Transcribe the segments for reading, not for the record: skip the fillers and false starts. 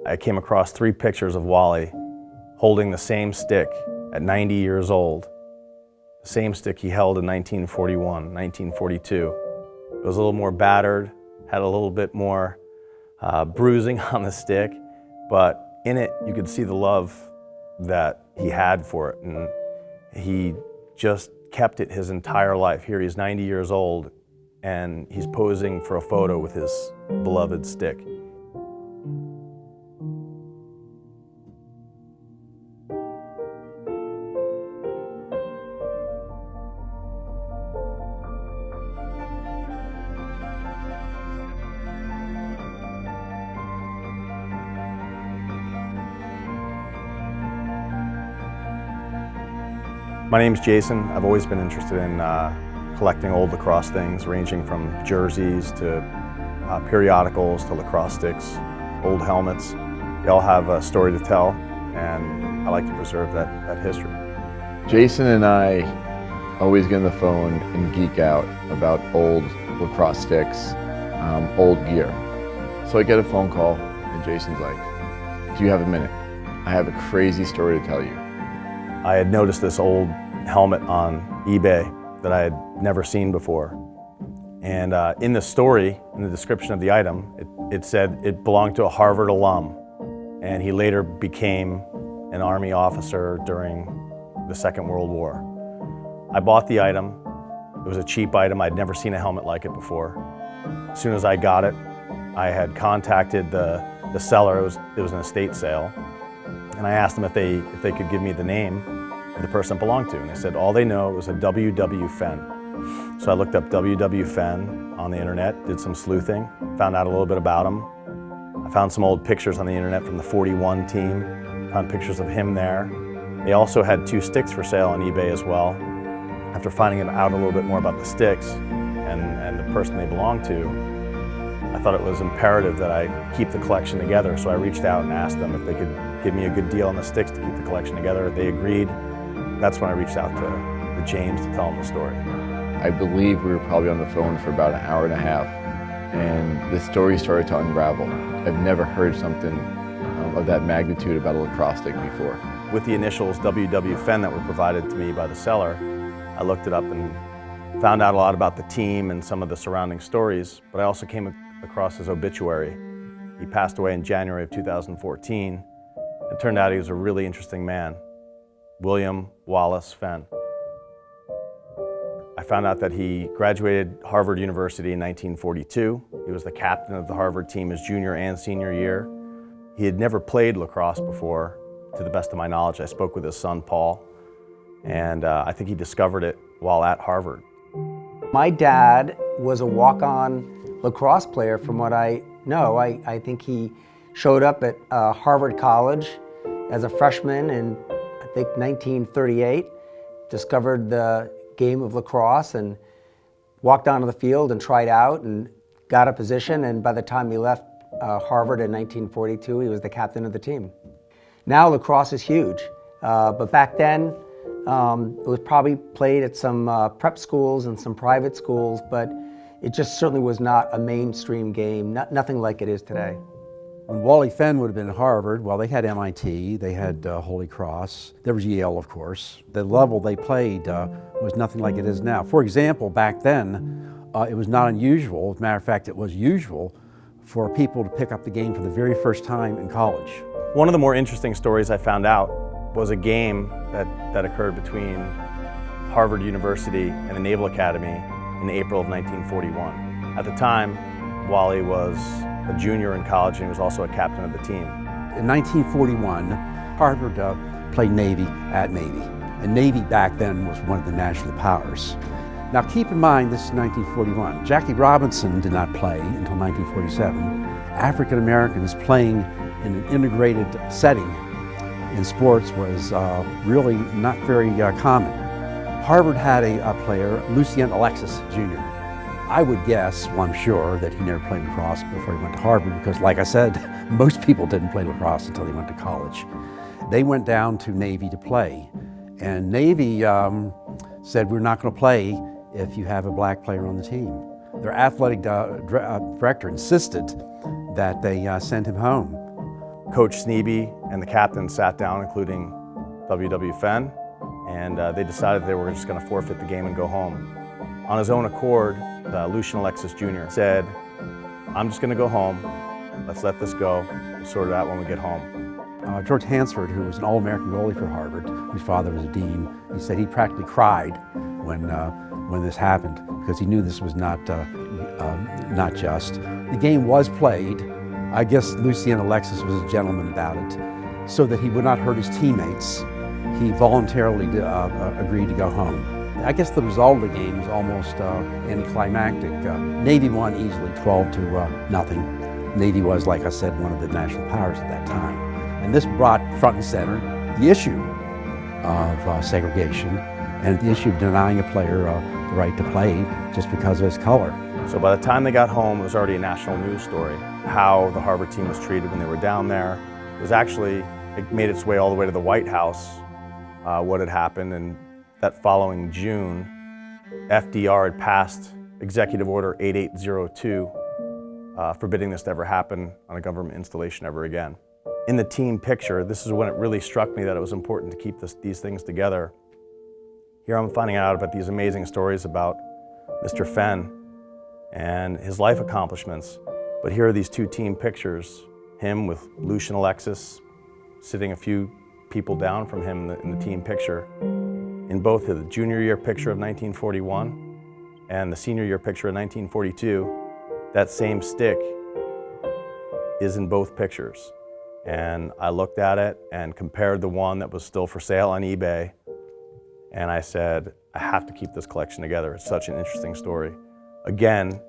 I came across 3 pictures of Wally holding the same stick at 90 years old. The same stick he held in 1941, 1942. It was a little more battered, had a little bit more bruising on the stick, but in it you could see the love that he had for it, and he just kept it his entire life. Here he's 90 years old and he's posing for a photo with his beloved stick. My name's Jason. I've always been interested in collecting old lacrosse things, ranging from jerseys to periodicals to lacrosse sticks, old helmets. They all have a story to tell, and I like to preserve that history. Jason and I always get on the phone and geek out about old lacrosse sticks, old gear. So I get a phone call and Jason's like, "Do you have a minute? I have a crazy story to tell you." I had noticed this old helmet on eBay that I had never seen before. And in the story, in the description of the item, it said it belonged to a Harvard alum. And he later became an Army officer during the Second World War. I bought the item. It was a cheap item. I'd never seen a helmet like it before. As soon as I got it, I had contacted the seller. It was an estate sale. And I asked them if they could give me the name of the person it belonged to. And they said all they know was a W.W. Fen. So I looked up W.W. Fen on the internet, did some sleuthing, found out a little bit about him. I found some old pictures on the internet from the 41 team, found pictures of him there. They also had 2 sticks for sale on eBay as well. After finding out a little bit more about the sticks and the person they belonged to, I thought it was imperative that I keep the collection together, so I reached out and asked them if they could give me a good deal on the sticks to keep the collection together. They agreed. That's when I reached out to James to tell him the story. I believe we were probably on the phone for about an hour and a half, and the story started to unravel. I've never heard something of that magnitude about a lacrosse stick before. With the initials W.W. Fen that were provided to me by the seller, I looked it up and found out a lot about the team and some of the surrounding stories, but I also came across his obituary. He passed away in January of 2014. It turned out he was a really interesting man, William Wallace Fen. I found out that he graduated Harvard University in 1942. He was the captain of the Harvard team his junior and senior year. He had never played lacrosse before, to the best of my knowledge. I spoke with his son, Paul, and I think he discovered it while at Harvard. My dad was a walk-on lacrosse player from what I know. I think he showed up at Harvard College as a freshman in, I think, 1938, discovered the game of lacrosse and walked onto the field and tried out and got a position, and by the time he left Harvard in 1942, he was the captain of the team. Now lacrosse is huge, but back then it was probably played at some prep schools and some private schools, but it just certainly was not a mainstream game, nothing like it is today. When Wally Fen would have been at Harvard, well, they had MIT, they had Holy Cross, there was Yale, of course. The level they played was nothing like it is now. For example, back then, it was not unusual, as a matter of fact, it was usual for people to pick up the game for the very first time in college. One of the more interesting stories I found out was a game that occurred between Harvard University and the Naval Academy in April of 1941. At the time, Wally was a junior in college and he was also a captain of the team. In 1941, Harvard played Navy at Navy. And Navy back then was one of the national powers. Now keep in mind, this is 1941. Jackie Robinson did not play until 1947. African Americans playing in an integrated setting in sports was really not very common. Harvard had a player, Lucien Alexis Jr. I would guess, well, I'm sure, that he never played lacrosse before he went to Harvard because, like I said, most people didn't play lacrosse until they went to college. They went down to Navy to play, and Navy said, we're not going to play if you have a black player on the team. Their athletic director insisted that they send him home. Coach Snibbe and the captain sat down, including W. Fen, and they decided they were just going to forfeit the game and go home. On his own accord, Lucian Alexis Jr. said, "I'm just going to go home. Let's let this go. We'll sort it out when we get home." George Hansford, who was an All-American goalie for Harvard, whose father was a dean, he said he practically cried when this happened because he knew this was not just. The game was played. I guess Lucian Alexis was a gentleman about it, so that he would not hurt his teammates. He voluntarily agreed to go home. I guess the result of the game was almost anticlimactic. Navy won easily, 12-0. Navy was, like I said, one of the national powers at that time. And this brought front and center the issue of segregation and the issue of denying a player the right to play just because of his color. So by the time they got home, it was already a national news story. How the Harvard team was treated when they were down there. It made its way all the way to the White House, what had happened. And that following June, FDR had passed Executive Order 8802, forbidding this to ever happen on a government installation ever again. In the team picture, this is when it really struck me that it was important to keep these things together. Here I'm finding out about these amazing stories about Mr. Fen and his life accomplishments. But here are these two team pictures, him with Lucian Alexis sitting a few people down from him in the team picture. In both the junior year picture of 1941 and the senior year picture of 1942, that same stick is in both pictures. And I looked at it and compared the one that was still for sale on eBay, and I said, I have to keep this collection together. It's such an interesting story. Again,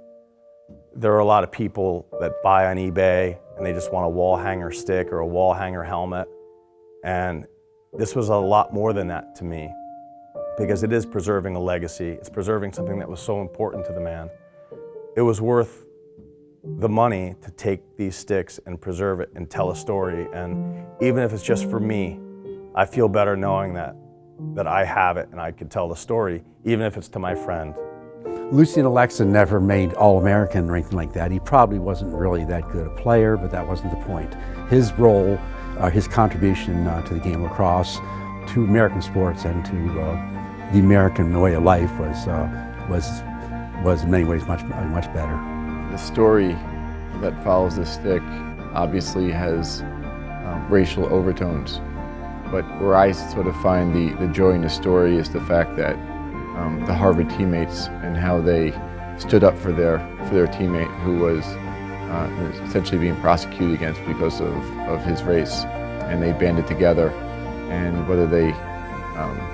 there are a lot of people that buy on eBay and they just want a wall hanger stick or a wall hanger helmet. And this was a lot more than that to me, because it is preserving a legacy. It's preserving something that was so important to the man. It was worth the money to take these sticks and preserve it and tell a story. And even if it's just for me, I feel better knowing that I have it and I could tell the story, even if it's to my friend. Lucian Alexis never made All-American or anything like that. He probably wasn't really that good a player, but that wasn't the point. His role, his contribution to the game of lacrosse, to American sports and to the American way of life was in many ways much better. The story that follows this stick obviously has racial overtones, but where I sort of find the joy in the story is the fact that the Harvard teammates and how they stood up for their teammate who was essentially being prosecuted against because of his race, and they banded together. And whether they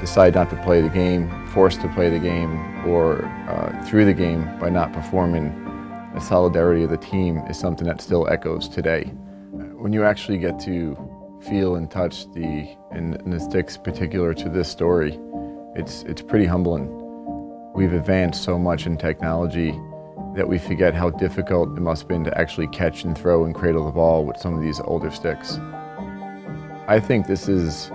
decide not to play the game, forced to play the game, or through the game by not performing, the solidarity of the team is something that still echoes today. When you actually get to feel and touch and the sticks particular to this story, it's pretty humbling. We've advanced so much in technology that we forget how difficult it must have been to actually catch and throw and cradle the ball with some of these older sticks. I think this is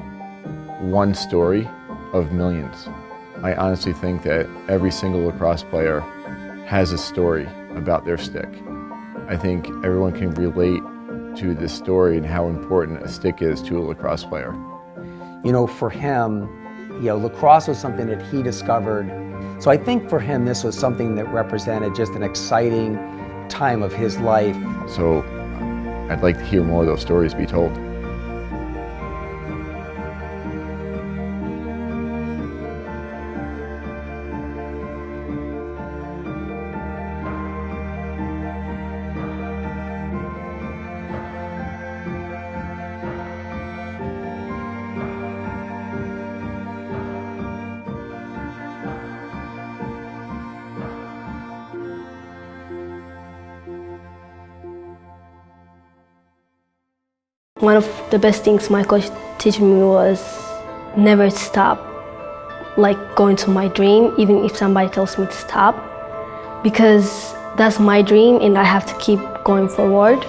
one story of millions. I honestly think that every single lacrosse player has a story about their stick. I think everyone can relate to this story and how important a stick is to a lacrosse player. You know, for him, lacrosse was something that he discovered. So I think for him, this was something that represented just an exciting time of his life. So I'd like to hear more of those stories be told. One of the best things my coach teach me was never stop, like going to my dream, even if somebody tells me to stop, because that's my dream and I have to keep going forward.